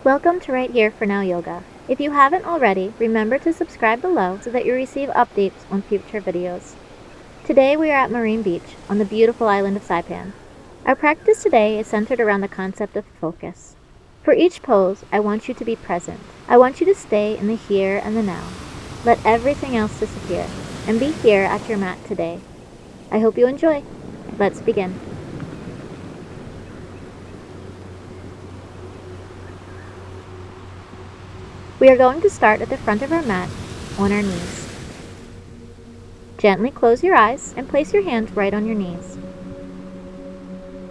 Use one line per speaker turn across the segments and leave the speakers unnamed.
Welcome to Right Here for Now Yoga. If you haven't already, remember to subscribe below so that you receive updates on future videos. Today we are at Marine Beach on the beautiful island of Saipan. Our practice today is centered around the concept of focus. For each pose, I want you to be present. I want you to stay in the here and the now. Let everything else disappear and be here at your mat today. I hope you enjoy. Let's begin. We are going to start at the front of our mat on our knees. Gently close your eyes and place your hands right on your knees.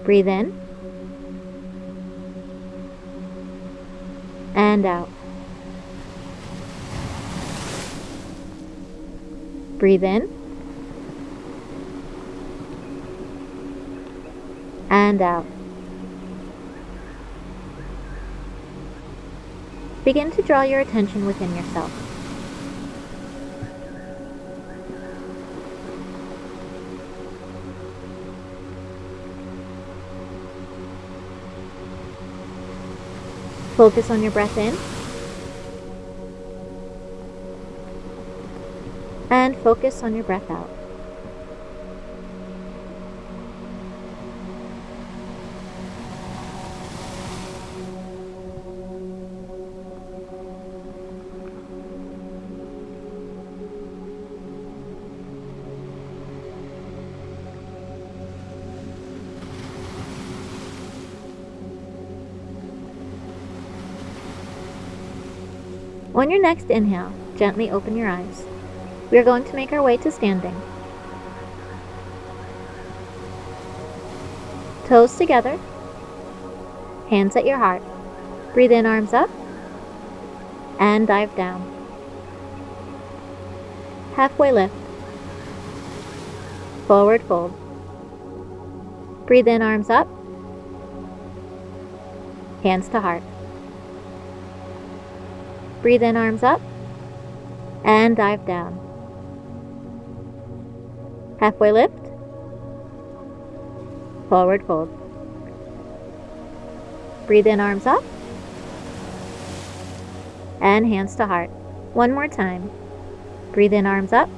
Breathe in and out. Breathe in and out. Begin to draw your attention within yourself. Focus on your breath in and focus on your breath out. On your next inhale, gently open your eyes. We are going to make our way to standing. Toes together, hands at your heart. Breathe in, arms up, and dive down. Halfway lift. Forward fold. Breathe in, arms up, hands to heart. Breathe in, arms up, and dive down. Halfway lift, forward fold. Breathe in, arms up, and hands to heart. One more time. Breathe in, arms up,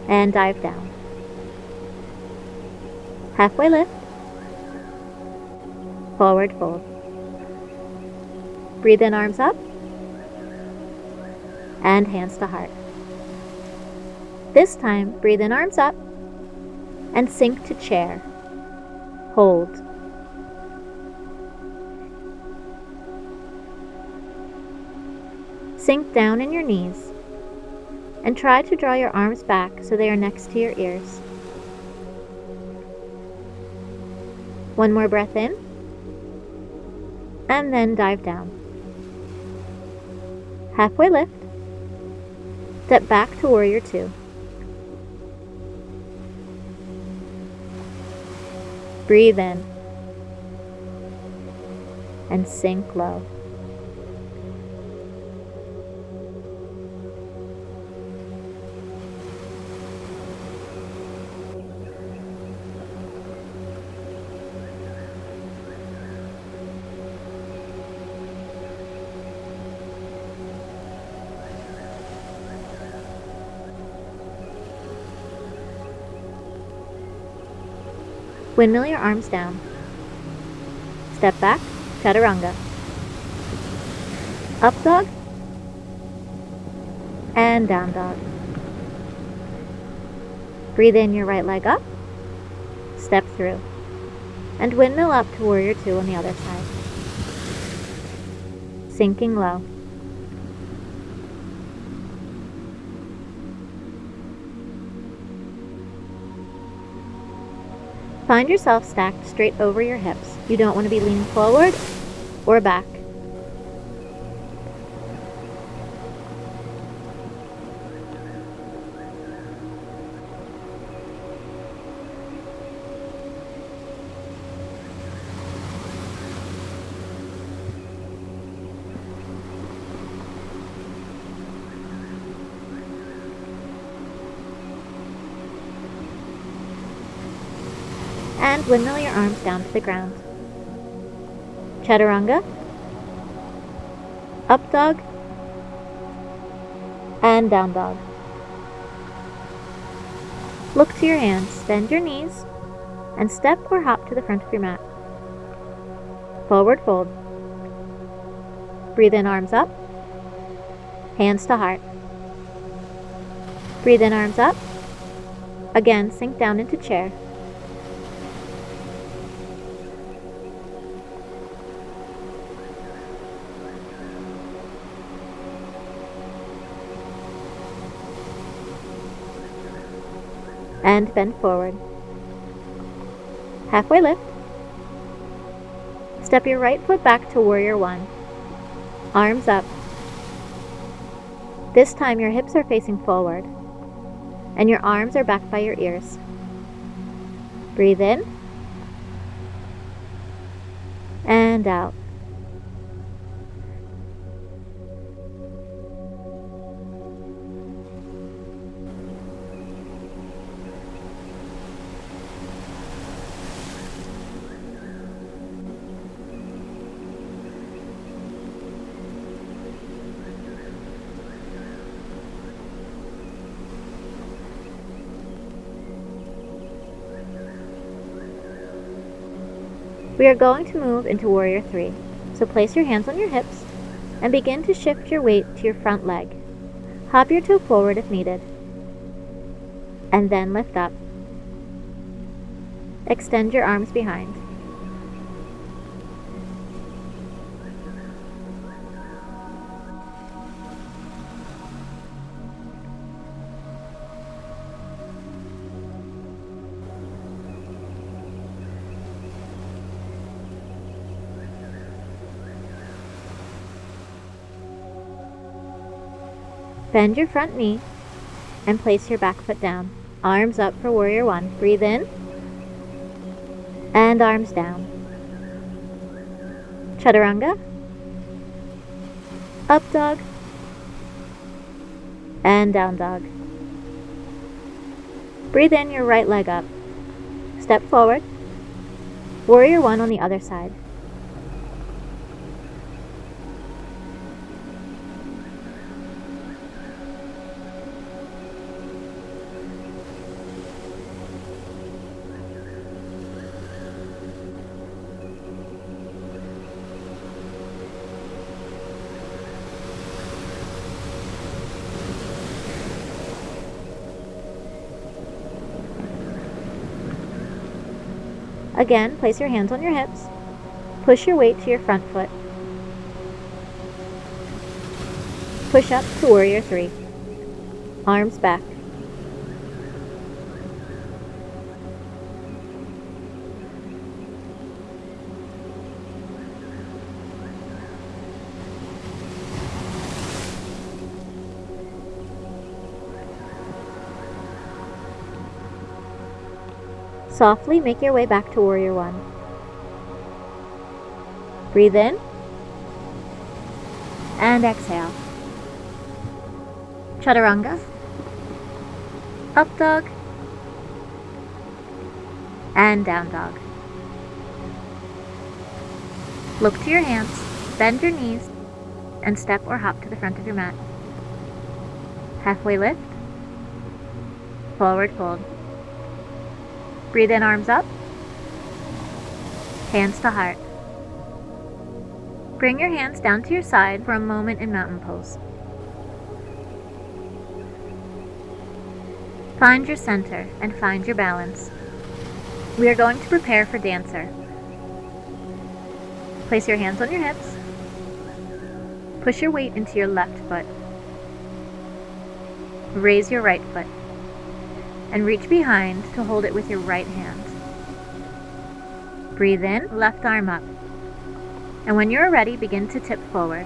and dive down. Halfway lift, forward fold. Breathe in, arms up, and hands to heart. This time, breathe in, arms up, and sink to chair. Hold. Sink down in your knees, and try to draw your arms back so they are next to your ears. One more breath in, and then dive down. Halfway lift. Step back to warrior two. Breathe in and sink low. Windmill your arms down. Step back, chaturanga. Up dog and down dog. Breathe in your right leg up, step through, and windmill up to warrior two on the other side. Sinking low. Find yourself stacked straight over your hips. You don't want to be leaning forward or back. And windmill your arms down to the ground. Chaturanga, Up dog and down dog. Look to your hands, bend your knees, and step or hop to the front of your mat. Forward fold. Breathe in, arms up, hands to heart. Breathe in, arms up. Again, sink down into chair. And bend forward. Halfway lift. Step your right foot back to warrior one. Arms up. This time your hips are facing forward and your arms are back by your ears. Breathe in and out. We are going to move into warrior three, so place your hands on your hips and begin to shift your weight to your front leg. Hop your toe forward if needed, and then lift up. Extend your arms behind. Bend your front knee and place your back foot down. Arms up for warrior one. Breathe in and arms down. Chaturanga, up dog and down dog. Breathe in your right leg up. Step forward. Warrior one on the other side. Again, place your hands on your hips. Push your weight to your front foot. Push up to warrior three. Arms back. Softly make your way back to warrior one. Breathe in and exhale. Chaturanga, up dog and down dog. Look to your hands, bend your knees, and step or hop to the front of your mat. Halfway lift, forward fold. Breathe in, arms up, hands to heart. Bring your hands down to your side for a moment in mountain pose. Find your center and find your balance. We are going to prepare for dancer. Place your hands on your hips. Push your weight into your left foot. Raise your right foot and reach behind to hold it with your right hand. Breathe in, left arm up. And when you are ready, begin to tip forward.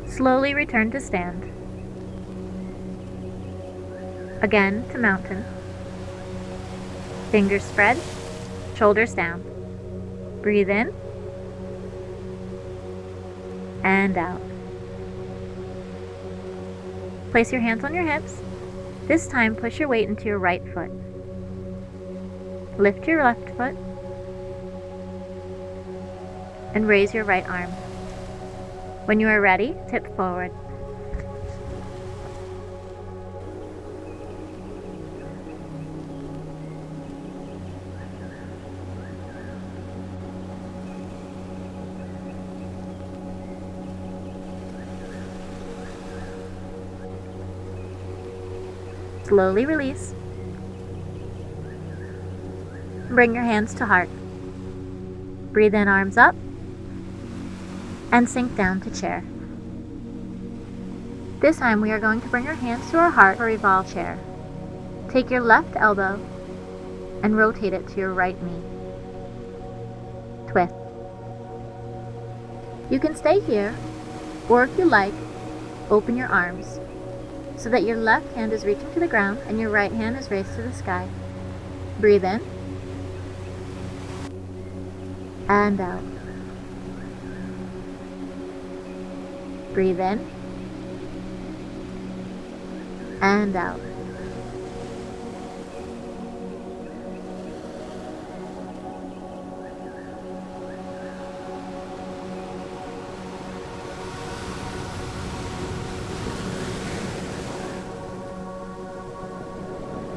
Slowly return to stand. Again to mountain. Fingers spread, shoulders down. Breathe in and out. Place your hands on your hips. This time, push your weight into your right foot. Lift your left foot and raise your right arm. When you are ready, tip forward. Slowly release. Bring your hands to heart. Breathe in, arms up, and sink down to chair. This time we are going to bring our hands to our heart for revolve chair. Take your left elbow and rotate it to your right knee. Twist. You can stay here, or if you like, open your arms so that your left hand is reaching to the ground and your right hand is raised to the sky. Breathe in and out. Breathe in and out.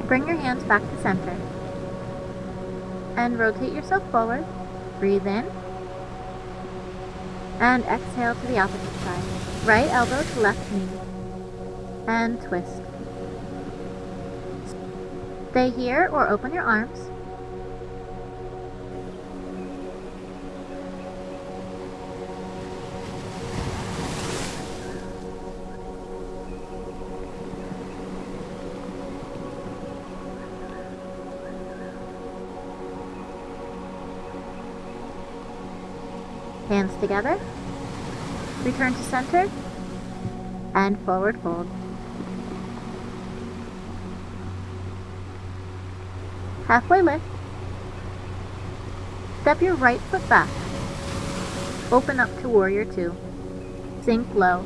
Bring your hands back to center and rotate yourself forward. Breathe in and exhale to the opposite side. Right elbow to left knee and twist. Stay here or open your arms. Hands together, return to center, and forward fold. Halfway lift. Step your right foot back. Open up to warrior two. Sink low.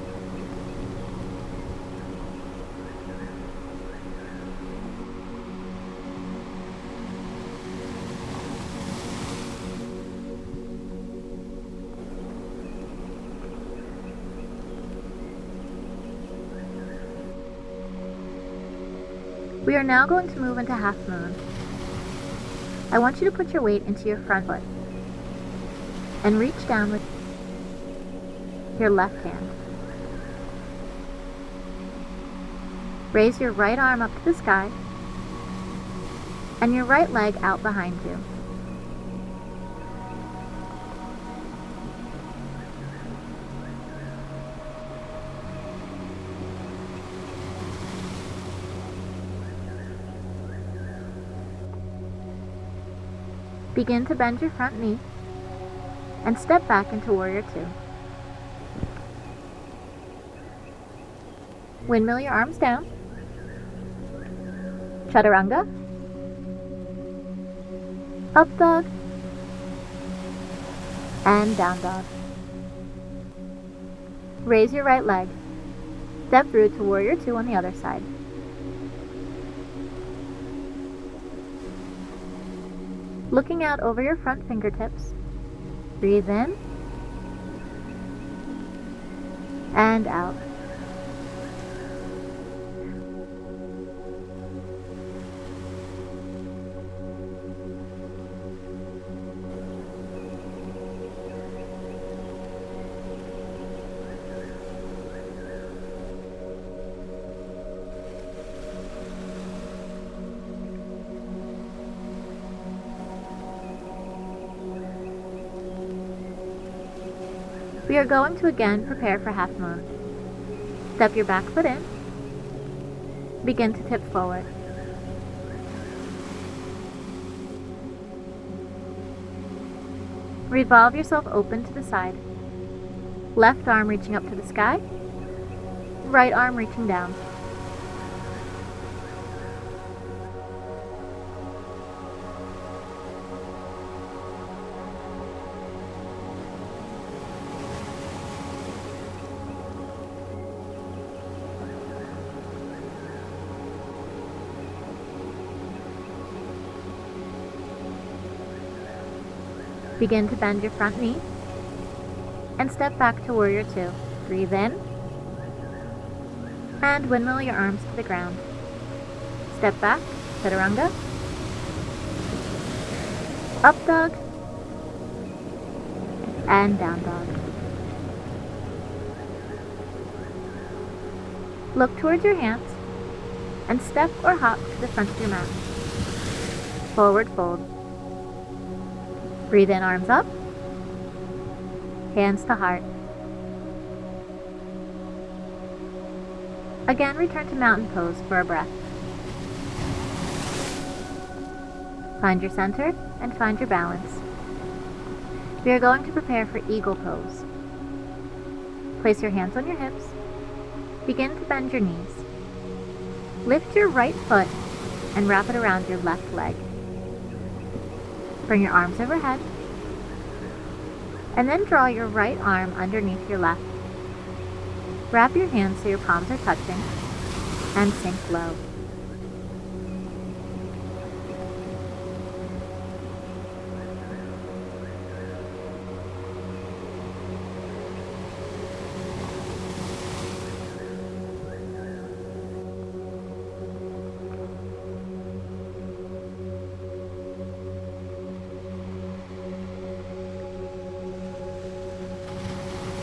We are now going to move into half moon. I want you to put your weight into your front foot and reach down with your left hand. Raise your right arm up to the sky and your right leg out behind you. Begin to bend your front knee and step back into warrior two. Windmill your arms down. Chaturanga. Up dog. And down dog. Raise your right leg. Step through to warrior two on the other side. Looking out over your front fingertips, breathe in and out. We are going to again prepare for half moon. Step your back foot in. Begin to tip forward. Revolve yourself open to the side. Left arm reaching up to the sky. Right arm reaching down. Begin to bend your front knee and step back to warrior two. Breathe in and windmill your arms to the ground. Step back, chaturanga, up dog, and down dog. Look towards your hands and step or hop to the front of your mat. Forward fold. Breathe in, arms up, hands to heart. Again, return to mountain pose for a breath. Find your center and find your balance. We are going to prepare for eagle pose. Place your hands on your hips. Begin to bend your knees. Lift your right foot and wrap it around your left leg. Bring your arms overhead, and then draw your right arm underneath your left. Wrap your hands so your palms are touching, and sink low.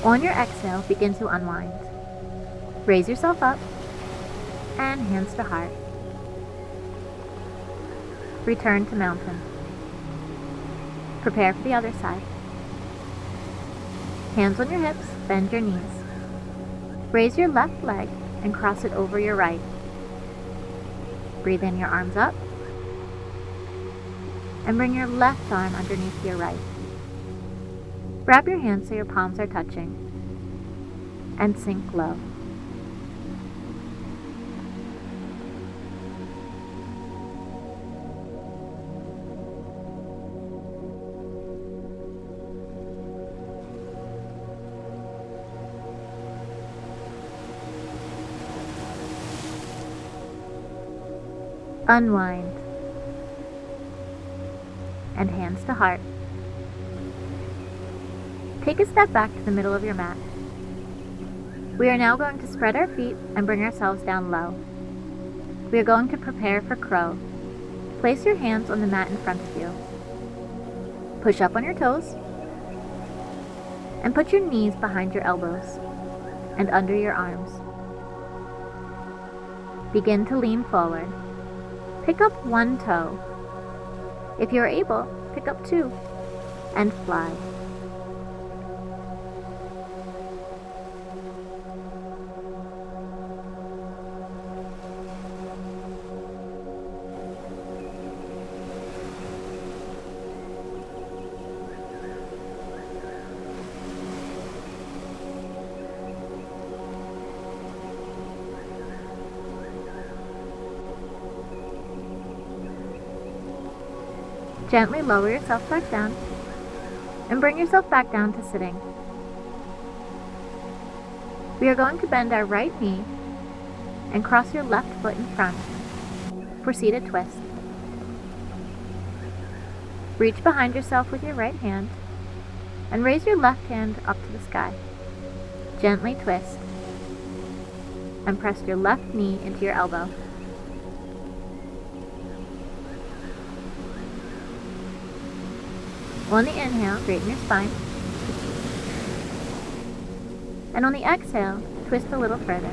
On your exhale, begin to unwind. Raise yourself up and hands to heart. Return to mountain. Prepare for the other side. Hands on your hips, bend your knees. Raise your left leg and cross it over your right. Breathe in your arms up and bring your left arm underneath your right. Wrap your hands so your palms are touching and sink low. Unwind and hands to heart. Take a step back to the middle of your mat. We are now going to spread our feet and bring ourselves down low. We are going to prepare for crow. Place your hands on the mat in front of you. Push up on your toes and put your knees behind your elbows and under your arms. Begin to lean forward. Pick up one toe. If you are able, pick up two and fly. Gently lower yourself back down and bring yourself back down to sitting. We are going to bend our right knee and cross your left foot in front for seated twist. Reach behind yourself with your right hand and raise your left hand up to the sky. Gently twist and press your left knee into your elbow. On the inhale, straighten your spine. And on the exhale, twist a little further.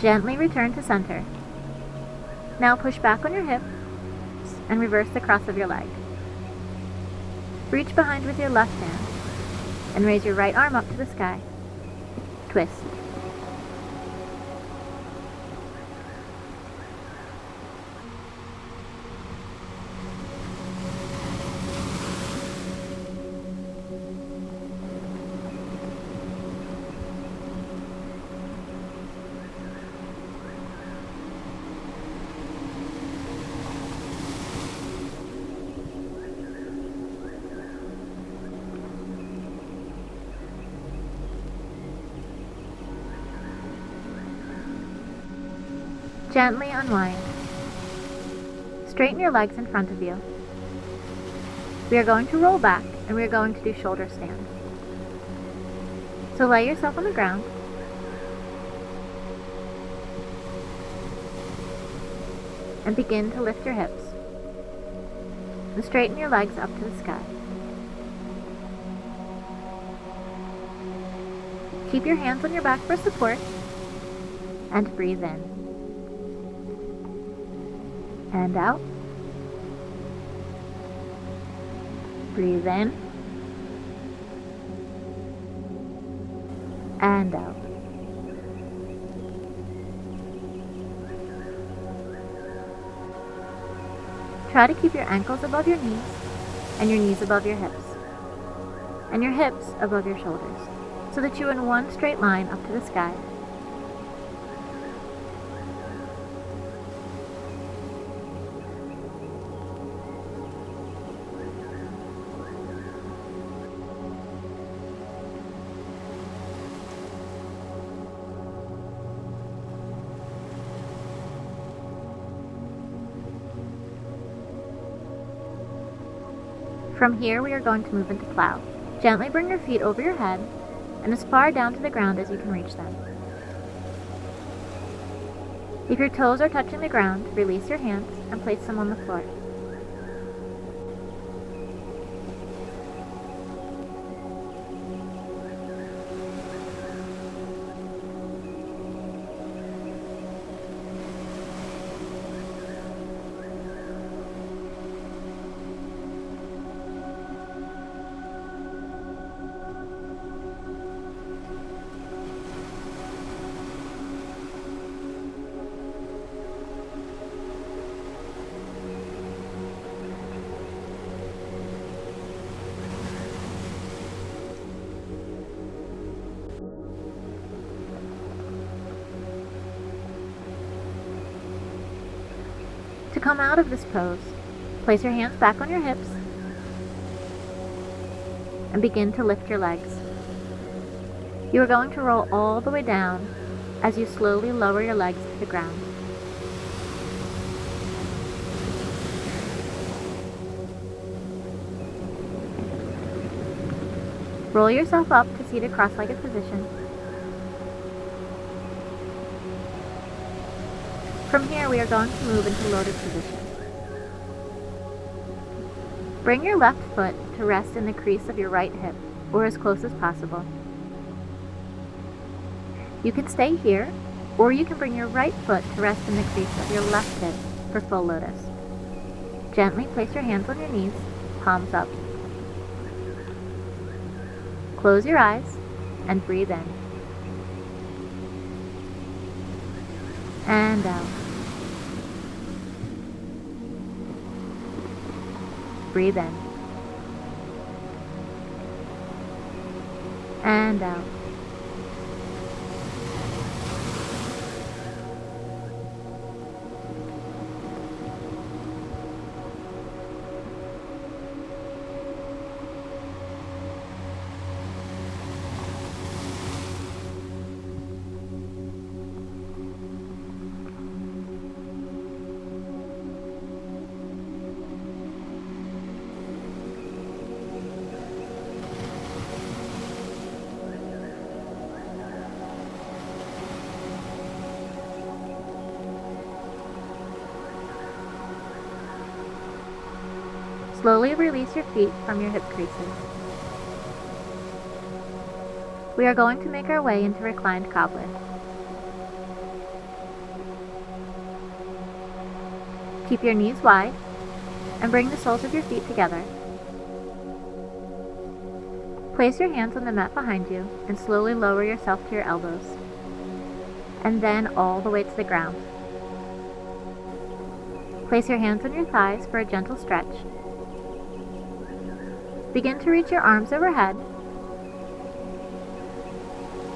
Gently return to center. Now push back on your hips and reverse the cross of your leg. Reach behind with your left hand and raise your right arm up to the sky. Twist. Gently unwind. Straighten your legs in front of you. We are going to roll back and we are going to do shoulder stand. So lay yourself on the ground. And begin to lift your hips. And straighten your legs up to the sky. Keep your hands on your back for support. And breathe in. And out. Breathe in. And out. Try to keep your ankles above your knees and your knees above your hips and your hips above your shoulders so that you're in one straight line up to the sky. From here, we are going to move into plow. Gently bring your feet over your head and as far down to the ground as you can reach them. If your toes are touching the ground, release your hands and place them on the floor. To come out of this pose, place your hands back on your hips and begin to lift your legs. You are going to roll all the way down as you slowly lower your legs to the ground. Roll yourself up to seated cross-legged position. From here, we are going to move into lotus position. Bring your left foot to rest in the crease of your right hip, or as close as possible. You can stay here, or you can bring your right foot to rest in the crease of your left hip for full lotus. Gently place your hands on your knees, palms up. Close your eyes and breathe in. And out. Breathe in. And out. Slowly release your feet from your hip creases. We are going to make our way into reclined cobbler. Keep your knees wide and bring the soles of your feet together. Place your hands on the mat behind you and slowly lower yourself to your elbows, and then all the way to the ground. Place your hands on your thighs for a gentle stretch. Begin to reach your arms overhead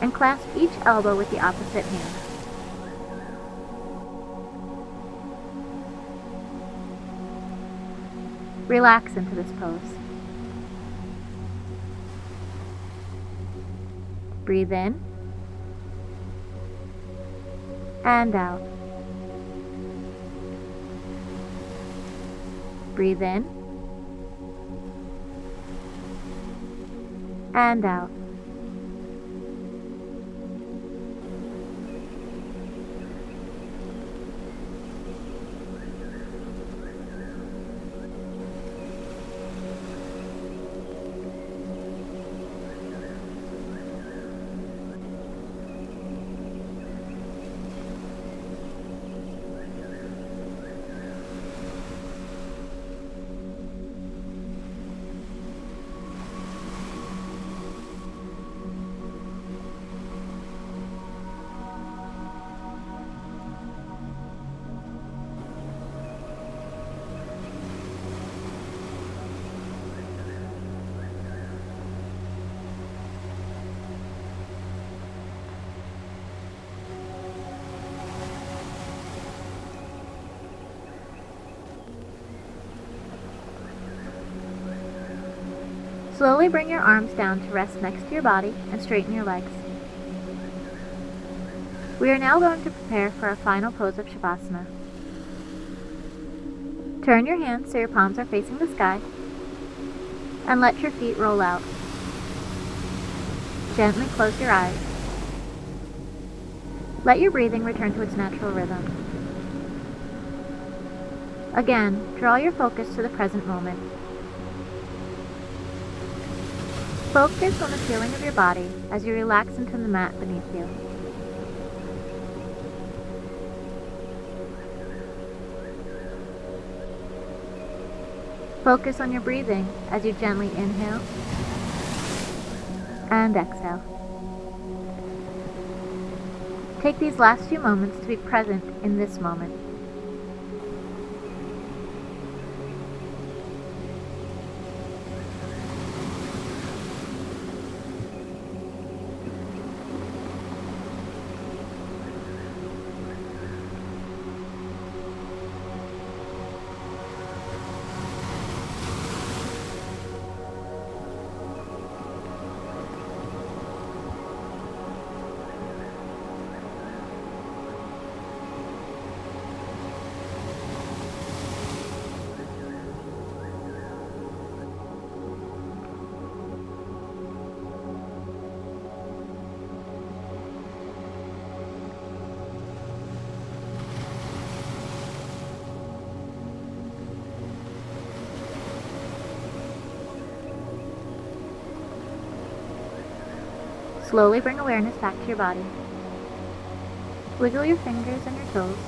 and clasp each elbow with the opposite hand. Relax into this pose. Breathe in and out. Breathe in and out. Slowly bring your arms down to rest next to your body and straighten your legs. We are now going to prepare for our final pose of Shavasana. Turn your hands so your palms are facing the sky and let your feet roll out. Gently close your eyes. Let your breathing return to its natural rhythm. Again, draw your focus to the present moment. Focus on the feeling of your body as you relax into the mat beneath you. Focus on your breathing as you gently inhale and exhale. Take these last few moments to be present in this moment. Slowly bring awareness back to your body. Wiggle your fingers and your toes.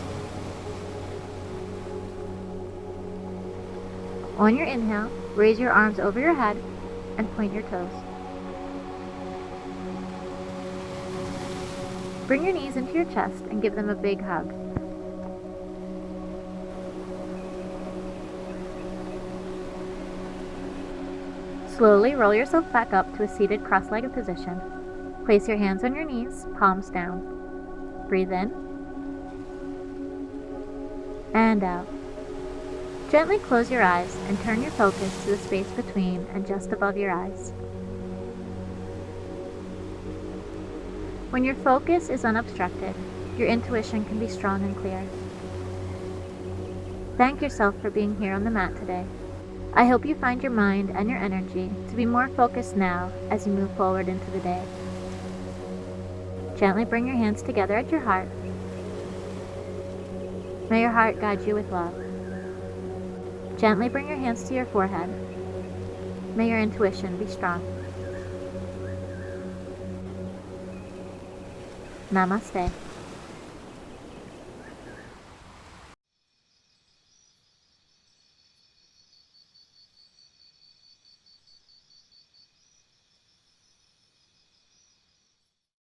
On your inhale, raise your arms over your head and point your toes. Bring your knees into your chest and give them a big hug. Slowly roll yourself back up to a seated cross-legged position. Place your hands on your knees, palms down. Breathe in and out. Gently close your eyes and turn your focus to the space between and just above your eyes. When your focus is unobstructed, your intuition can be strong and clear. Thank yourself for being here on the mat today. I hope you find your mind and your energy to be more focused now as you move forward into the day. Gently bring your hands together at your heart. May your heart guide you with love. Gently bring your hands to your forehead. May your intuition be strong. Namaste.